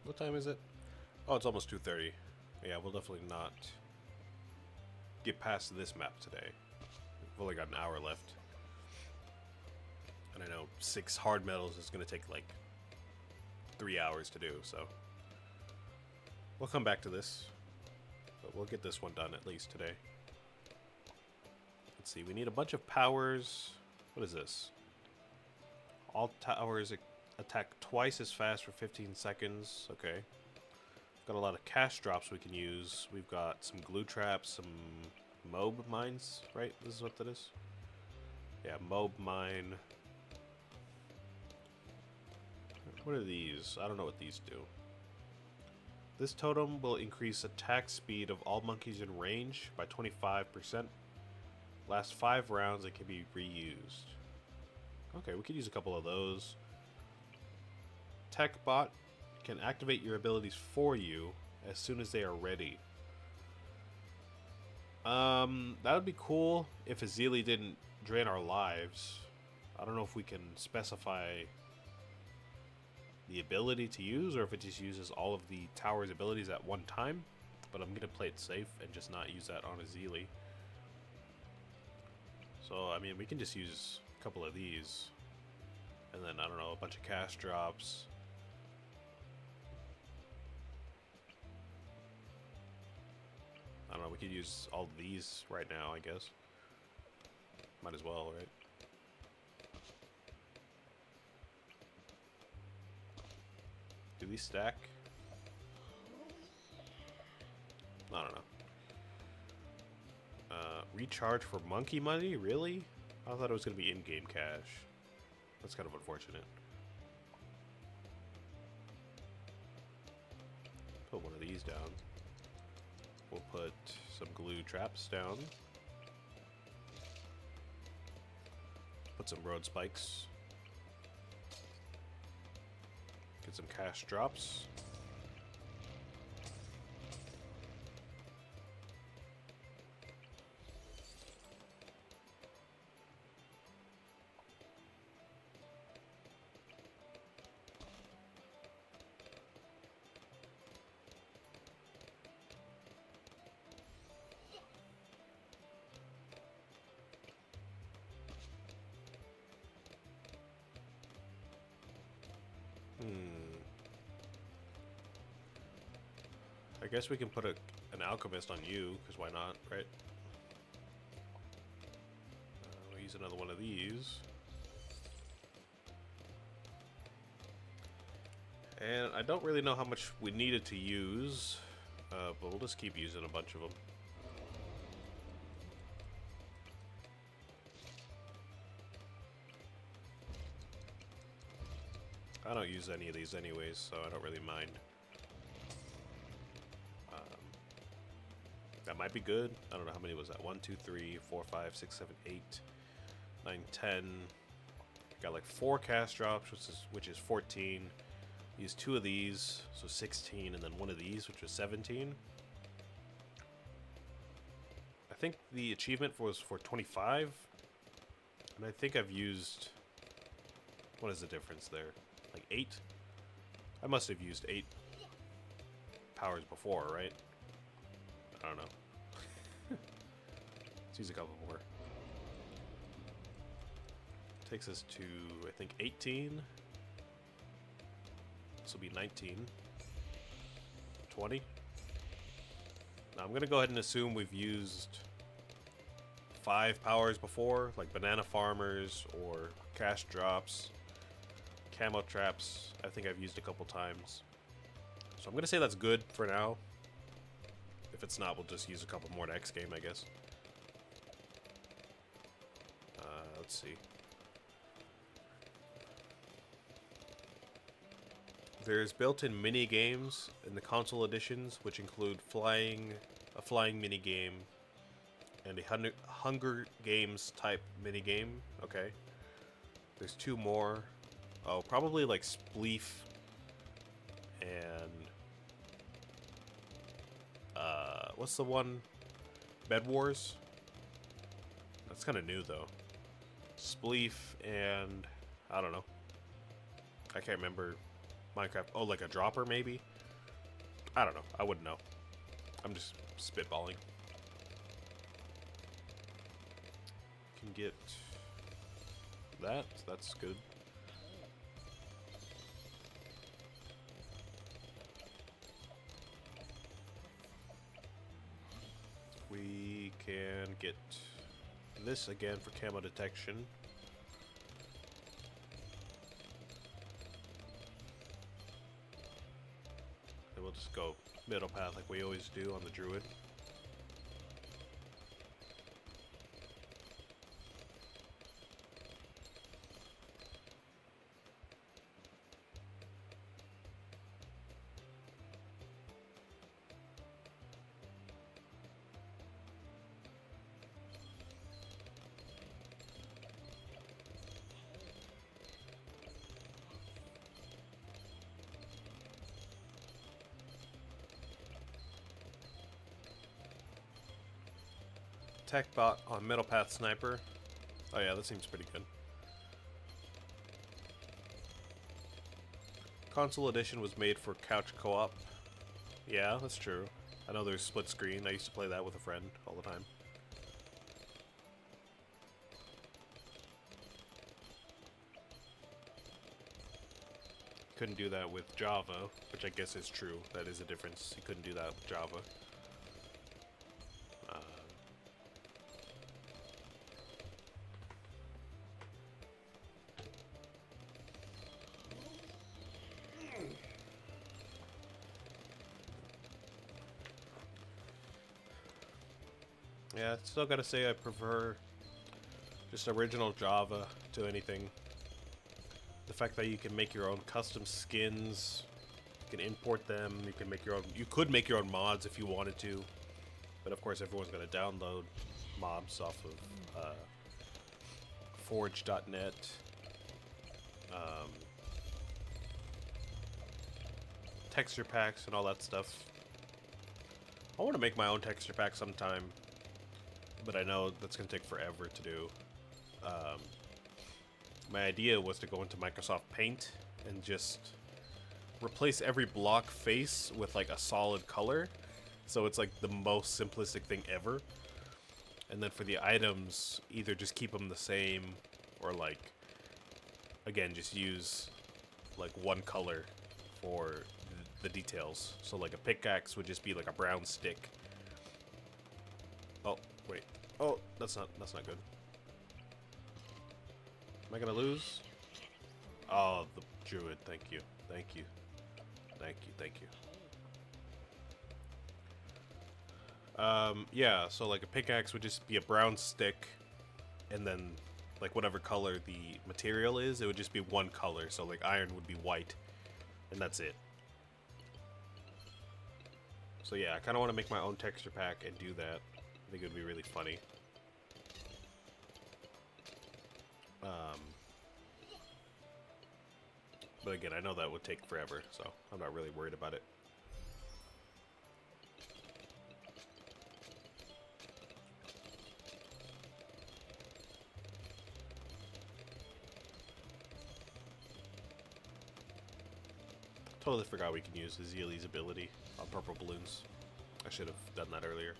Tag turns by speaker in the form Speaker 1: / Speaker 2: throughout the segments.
Speaker 1: What time is it? Oh, it's almost 2:30. Yeah, we'll definitely not get past this map today. We've only got an hour left. And I know 6 hard metals is going to take like 3 hours to do, so we'll come back to this. But we'll get this one done at least today. Let's see, we need a bunch of powers. What is this? All towers attack twice as fast for 15 seconds. Okay. Got a lot of cash drops we can use. We've got some glue traps, some mob mines, right? This is what that is? Yeah, mob mine. What are these? I don't know what these do. This totem will increase attack speed of all monkeys in range by 25%. Last 5 rounds, it can be reused. Okay, we could use a couple of those. Tech bot can activate your abilities for you as soon as they are ready. That would be cool if Azili didn't drain our lives. I don't know if we can specify the ability to use or if it just uses all of the tower's abilities at one time, but I'm gonna play it safe and just not use that on Azili. So, I mean, we can just use a couple of these. And then, I don't know, a bunch of cash drops. I don't know, we could use all these right now, I guess. Might as well, right? Do these stack? I don't know. Recharge for monkey money? Really? I thought it was going to be in-game cash. That's kind of unfortunate. Put one of these down. We'll put some glue traps down. Put some road spikes. Get some cash drops. I guess we can put an alchemist on you, because why not, right? We'll use another one of these. And I don't really know how much we needed to use, but we'll just keep using a bunch of them. I don't use any of these anyways, so I don't really mind. That might be good. I don't know how many was that. 1, 2, 3, 4, 5, 6, 7, 8, 9, 10. Got like 4 cast drops, which is 14. Use 2 of these, so 16, and then 1 of these, which was 17. I think the achievement was for 25, and I think I've used. What is the difference there? Like 8? I must have used 8 powers before, right? I don't know. Let's use a couple more. Takes us to, I think, 18. This will be 19. 20. Now I'm going to go ahead and assume we've used 5 powers before, like banana farmers or cash drops, camo traps. I think I've used a couple times. So I'm going to say that's good for now. If it's not, we'll just use a couple more next game, I guess. Let's see. There's built-in mini games in the console editions, which include a flying mini game, and a Hunger Games type mini game. Okay. There's 2 more. Oh, probably like Spleef and what's the one? Bed Wars? That's kind of new though. Spleef and I don't know. I can't remember Minecraft. Oh, like a dropper maybe? I don't know. I wouldn't know. I'm just spitballing. Can get that. That's good. We can get this again for camo detection. And we'll just go middle path like we always do on the druid. Tech bot on middle path sniper. Oh yeah, that seems pretty good. Console edition was made for couch co-op. Yeah, that's true. I know there's split screen. I used to play that with a friend all the time. Couldn't do that with Java, which I guess is true. That is a difference. You couldn't do that with Java. Yeah, still gotta say I prefer just original Java to anything. The fact that you can make your own custom skins, you can import them, you can make your own. You could make your own mods if you wanted to, but of course everyone's gonna download mobs off of Forge.net. Texture packs and all that stuff. I want to make my own texture pack sometime, but I know that's going to take forever to do. My idea was to go into Microsoft Paint and just replace every block face with like a solid color, so it's like the most simplistic thing ever. And then for the items, either just keep them the same, or like, again, just use like one color for the details. So like a pickaxe would just be like a brown stick. Oh, wait. Oh, that's not good. Am I gonna lose? Oh, the druid. Thank you. Thank you. Thank you. Thank you. Yeah, so like a pickaxe would just be a brown stick, and then like whatever color the material is, it would just be one color. So like iron would be white, and that's it. So yeah, I kind of want to make my own texture pack and do that. I think it would be really funny. But again, I know that would take forever, so I'm not really worried about it. Totally forgot we can use Azili's ability on purple balloons. I should have done that earlier.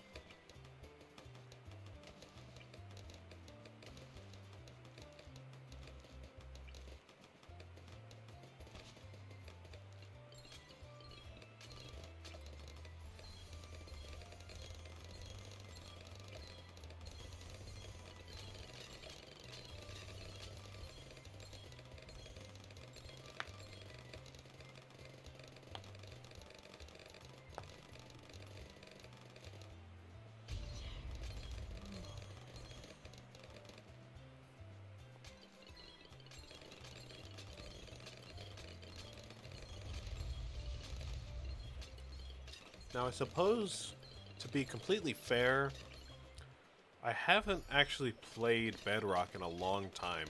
Speaker 1: Now, I suppose, to be completely fair, I haven't actually played Bedrock in a long time.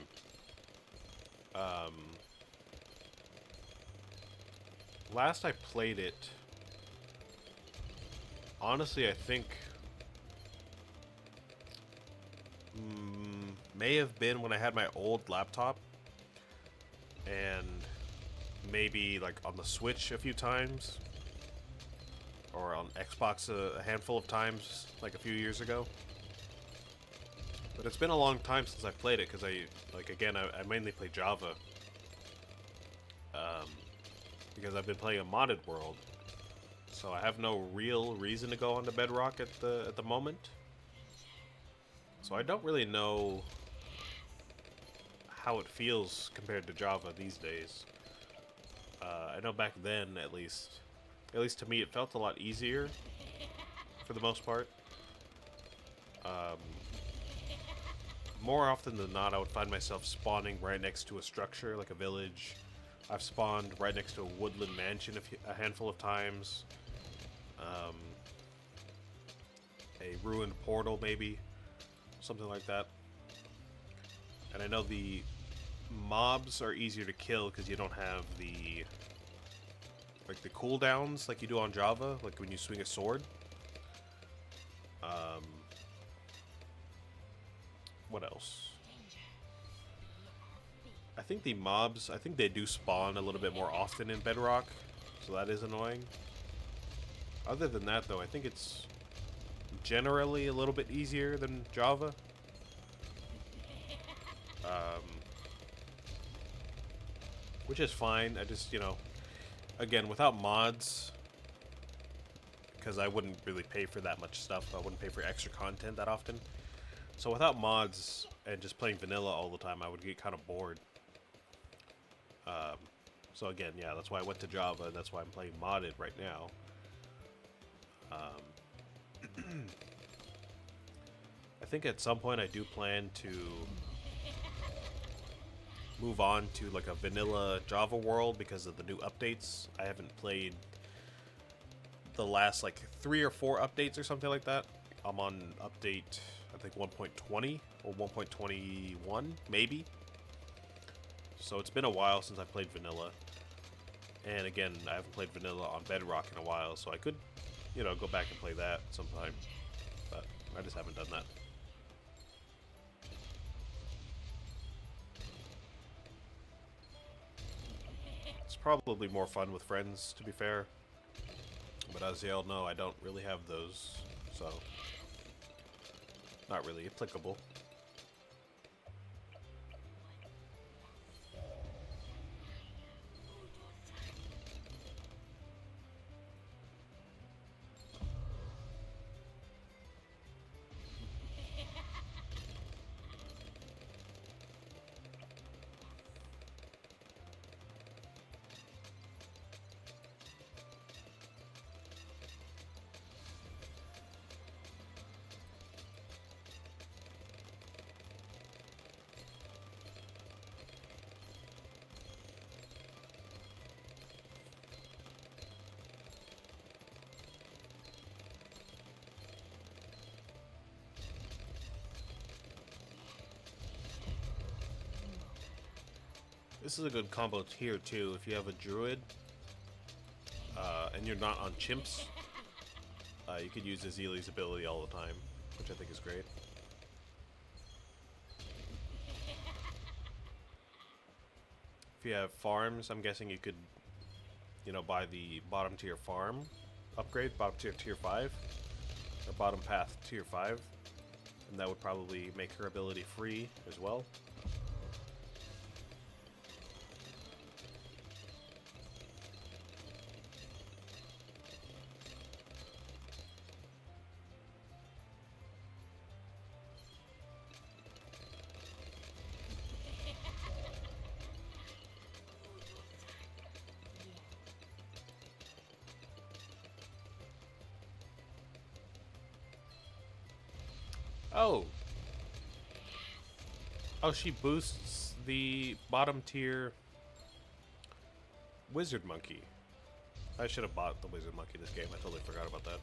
Speaker 1: Last I played it, honestly, I think may have been when I had my old laptop, and maybe like on the Switch a few times, or on Xbox a handful of times, like a few years ago. But it's been a long time since I've played it, because I mainly play Java. Because I've been playing a modded world. So I have no real reason to go on to Bedrock at the moment. So I don't really know how it feels compared to Java these days. I know back then, at least to me, it felt a lot easier for the most part. More often than not, I would find myself spawning right next to a structure, like a village. I've spawned right next to a woodland mansion a handful of times. A ruined portal, maybe. Something like that. And I know the mobs are easier to kill because you don't have the cooldowns like you do on Java, like when you swing a sword. What else? I think the mobs, they do spawn a little bit more often in Bedrock, so that is annoying. Other than that, though, I think it's generally a little bit easier than Java. Which is fine. I just, again, without mods, because I wouldn't really pay for that much stuff. I wouldn't pay for extra content that often. So without mods and just playing vanilla all the time, I would get kind of bored. So again, yeah, that's why I went to Java, and that's why I'm playing modded right now. I think at some point I do plan to move on to like a vanilla Java world because of the new updates. I haven't played the last like 3 or 4 updates or something like that. I'm on update, I think 1.20 or 1.21 maybe. So it's been a while since I played vanilla. And again, I haven't played vanilla on Bedrock in a while, so I could, go back and play that sometime. But I just haven't done that. It's probably more fun with friends, to be fair. But as you all know, I don't really have those, so not really applicable. This is a good combo here too. If you have a druid and you're not on chimps, you could use Azili's ability all the time, which I think is great. If you have farms, I'm guessing you could, buy the bottom tier farm upgrade, bottom tier 5, or bottom path tier 5, and that would probably make her ability free as well. Oh. Oh, she boosts the bottom tier Wizard Monkey. I should have bought the Wizard Monkey this game. I totally forgot about that.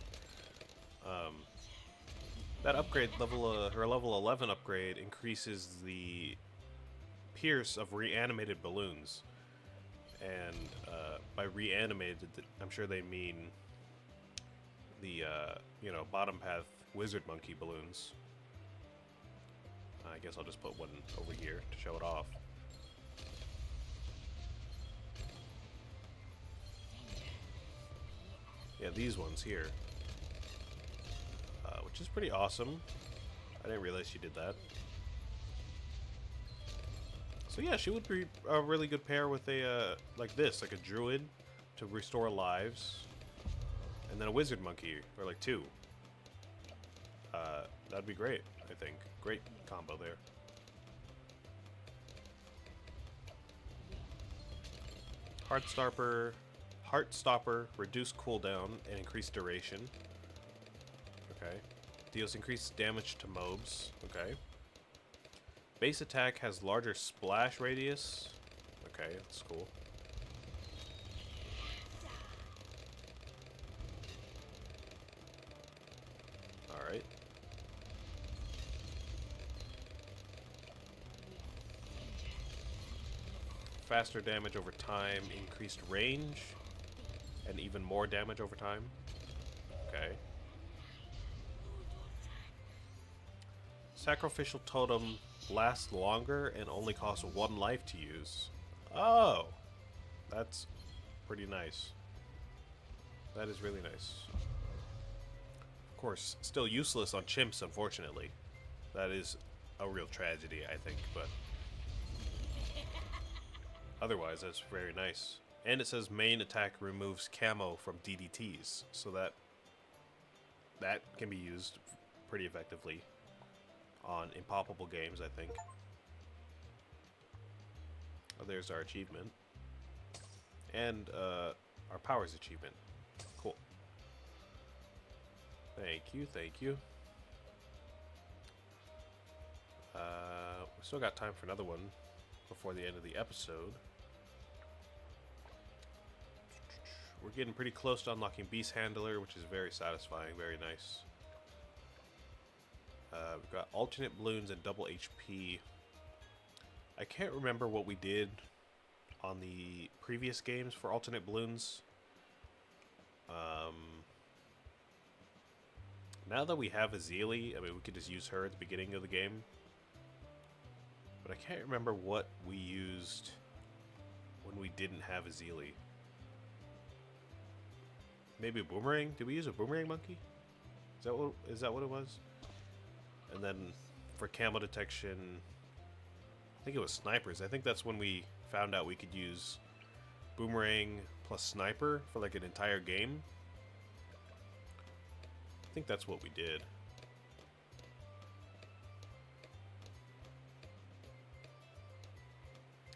Speaker 1: That upgrade, her level 11 upgrade, increases the pierce of reanimated balloons. And by reanimated, I'm sure they mean the, bottom path Wizard Monkey balloons. I guess I'll just put one over here to show it off. Yeah, these ones here. Which is pretty awesome. I didn't realize she did that. So yeah, she would be a really good pair with a, like this, like a druid to restore lives. And then a wizard monkey, or like two. That'd be great, I think. Great combo there. Heartstopper, reduce cooldown and increase duration. Okay. Deals increased damage to mobs. Okay. Base attack has larger splash radius. Okay, that's cool. Alright. Faster damage over time, increased range, and even more damage over time. Okay. Sacrificial totem lasts longer and only costs 1 life to use. Oh! That's pretty nice. That is really nice. Of course, still useless on chimps, unfortunately. That is a real tragedy, I think, but otherwise, that's very nice. And it says main attack removes camo from DDTs, so that can be used pretty effectively on impoppable games, I think. Oh, there's our achievement. And our powers achievement. Cool. Thank you, thank you. We still got time for another one before the end of the episode. We're getting pretty close to unlocking Beast Handler, which is very satisfying, very nice. We've got alternate Bloons and double HP. I can't remember what we did on the previous games for alternate Bloons. Now that we have Azili, I mean, we could just use her at the beginning of the game. But I can't remember what we used when we didn't have Azili. Maybe a boomerang? Did we use a boomerang monkey? Is that what it was? And then for camo detection, I think it was snipers. I think that's when we found out we could use boomerang plus sniper for like an entire game. I think that's what we did.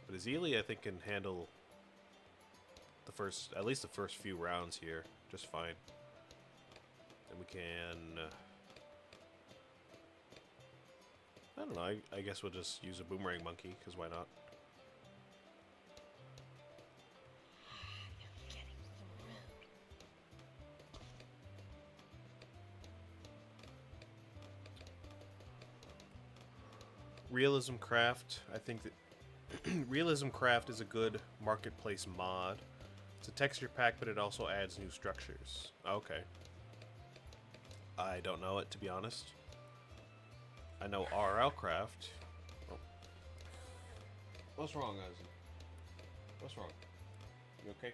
Speaker 1: But Azili, I think, can handle at least the first few rounds here just fine. And we can, I don't know, I guess we'll just use a boomerang monkey, because why not? Realism Craft, I think that Realism Craft is a good marketplace mod. It's a texture pack, but it also adds new structures. Okay. I don't know it, to be honest. I know RL Craft. Oh. What's wrong, Ozzy? What's wrong? You okay?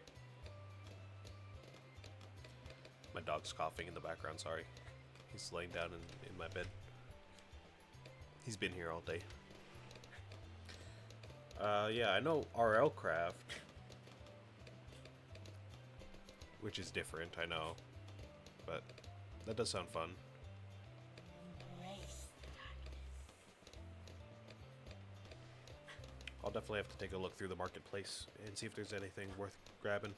Speaker 1: My dog's coughing in the background, sorry. He's laying down in my bed. He's been here all day. Yeah, I know RL Craft, which is different, I know, but that does sound fun. I'll definitely have to take a look through the marketplace and see if there's anything worth grabbing.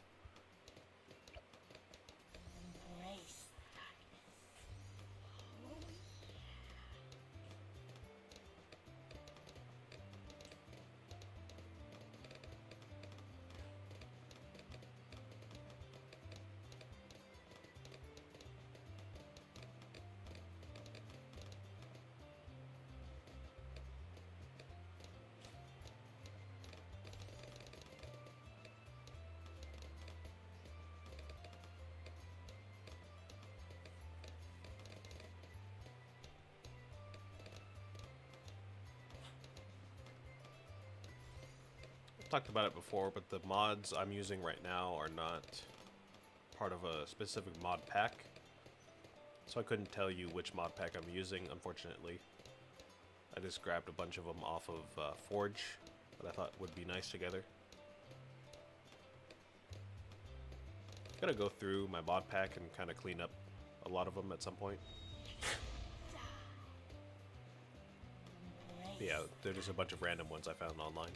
Speaker 1: Talked about it before, but the mods I'm using right now are not part of a specific mod pack. So I couldn't tell you which mod pack I'm using, unfortunately. I just grabbed a bunch of them off of Forge that I thought would be nice together. Gonna go through my mod pack and kind of clean up a lot of them at some point. Yeah, there's a bunch of random ones I found online.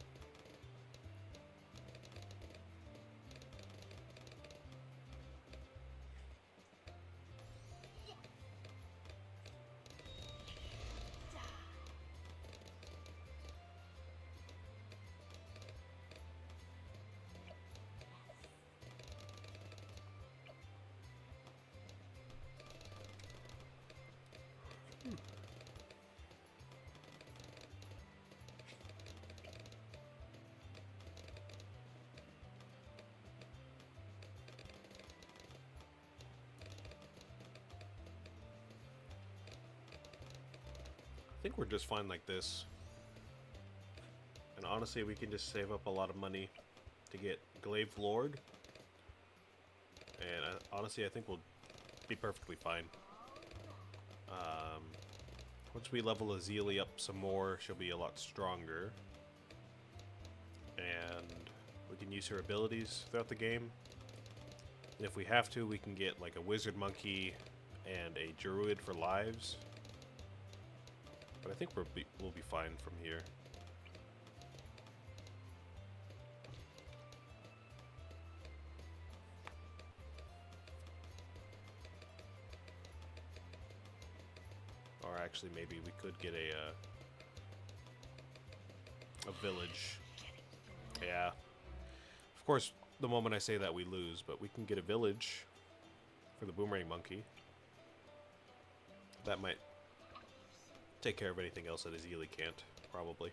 Speaker 1: I think we're just fine like this. And honestly, we can just save up a lot of money to get Glaive Lord. And honestly, I think we'll be perfectly fine. Once we level Azalea up some more, she'll be a lot stronger. And we can use her abilities throughout the game. And if we have to, we can get like a Wizard Monkey and a Druid for lives. But I think we'll be fine from here. Or actually, maybe we could get a village. Yeah. Of course, the moment I say that, we lose, but we can get a village for the Boomerang Monkey. That might take care of anything else that Azalea can't, probably.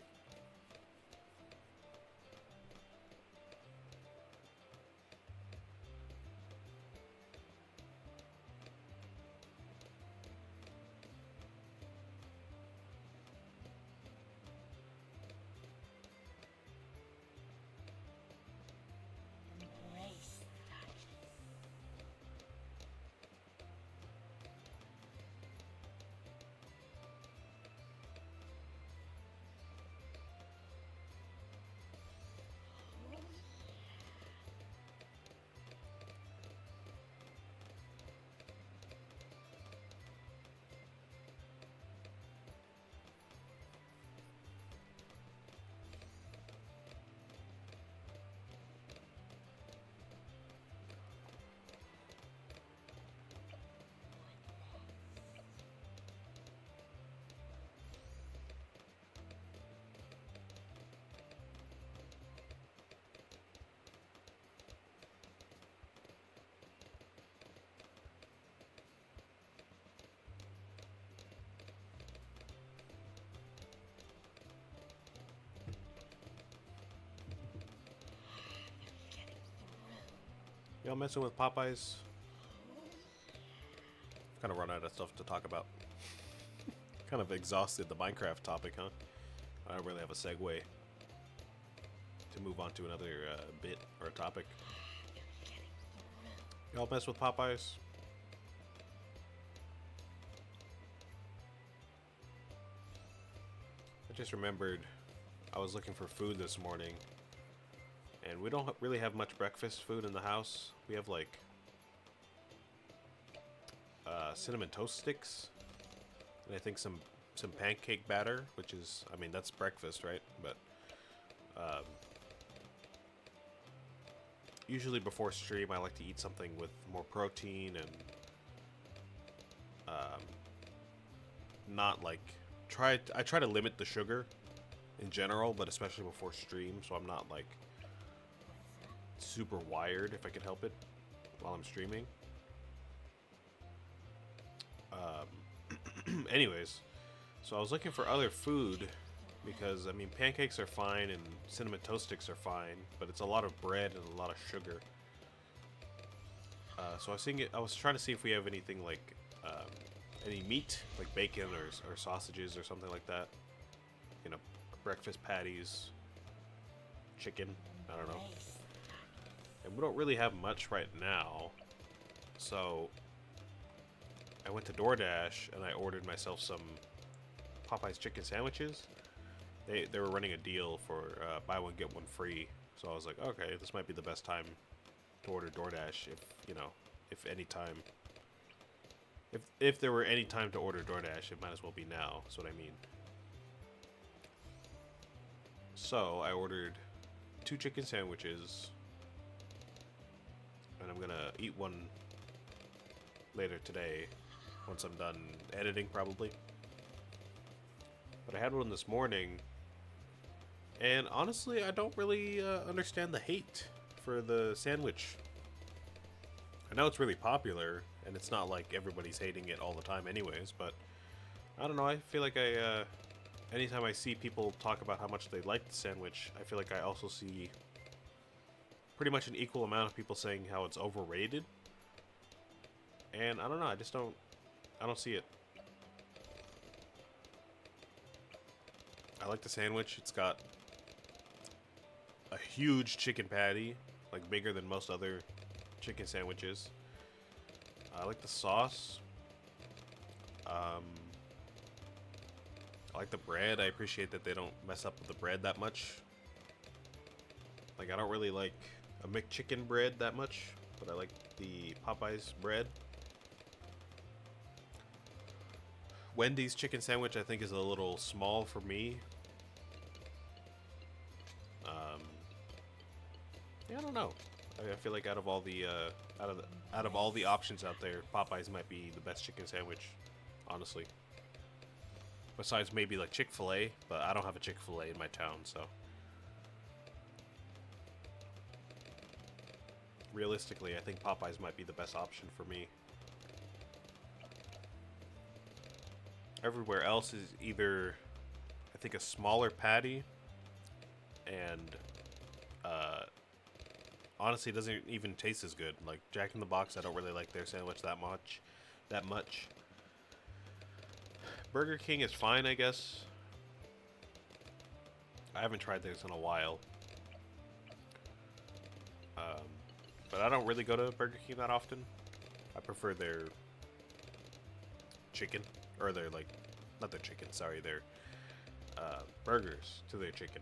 Speaker 1: Y'all messing with Popeyes? Kind of run out of stuff to talk about. Kind of exhausted the Minecraft topic, huh? I don't really have a segue to move on to another bit or topic. Y'all mess with Popeyes? I just remembered I was looking for food this morning. And we don't really have much breakfast food in the house. We have like cinnamon toast sticks, and I think some pancake batter, which is, I mean, that's breakfast, right? But usually before stream, I like to eat something with more protein and not like I try to limit the sugar in general, but especially before stream, so I'm not like super wired if I can help it while I'm streaming. Anyways, so I was looking for other food because, I mean, pancakes are fine and cinnamon toast sticks are fine, but it's a lot of bread and a lot of sugar. So I was trying to see if we have anything like any meat, like bacon or sausages or something like that. You know, breakfast patties, chicken, I don't know. And we don't really have much right now. So I went to DoorDash and I ordered myself some Popeye's chicken sandwiches. They were running a deal for buy one get one free. So I was like, okay, this might be the best time to order DoorDash if, you know, if any time. If there were any time to order DoorDash, it might as well be now. That's what I mean. So I ordered 2 chicken sandwiches, and I'm gonna eat one later today once I'm done editing, probably. But I had one this morning, and honestly, I don't really understand the hate for the sandwich. I know it's really popular, and it's not like everybody's hating it all the time anyways, but I don't know, I feel like anytime I see people talk about how much they like the sandwich, I feel like I also see pretty much an equal amount of people saying how it's overrated. And I don't know, I don't see it. I like the sandwich. It's got a huge chicken patty, like bigger than most other chicken sandwiches. I like the sauce. I like the bread. I appreciate that they don't mess up with the bread that much. Like, I don't really like a McChicken bread that much, but I like the Popeyes bread. Wendy's chicken sandwich, I think, is a little small for me. Yeah, I don't know. I feel like out of all the options out there, Popeyes might be the best chicken sandwich, honestly. Besides maybe like Chick-fil-A, but I don't have a Chick-fil-A in my town, so realistically, I think Popeyes might be the best option for me. Everywhere else is either, I think, a smaller patty, and honestly, it doesn't even taste as good. Like Jack in the Box, I don't really like their sandwich that much. Burger King is fine, I guess. I haven't tried theirs in a while. But I don't really go to Burger King that often. I prefer their chicken, or their, like, not their chicken, sorry, their burgers to their chicken.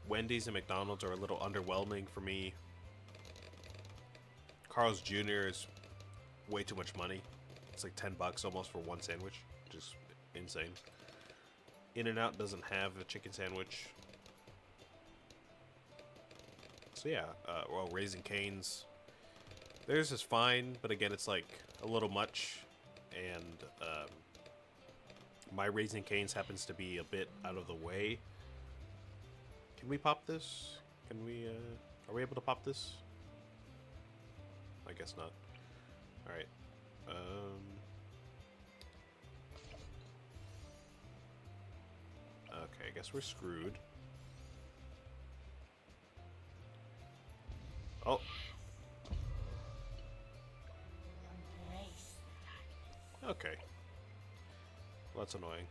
Speaker 1: Wendy's and McDonald's are a little underwhelming for me. Carl's Jr. is way too much money. It's like $10 almost for one sandwich, which is insane. In-N-Out doesn't have a chicken sandwich. So yeah, well, Raising Cane's, theirs is fine, but again, it's like a little much, and my Raising Cane's happens to be a bit out of the way. Can we pop this? Can we, are we able to pop this? I guess not. Alright. Okay, I guess we're screwed. Oh. Okay. Well, that's annoying.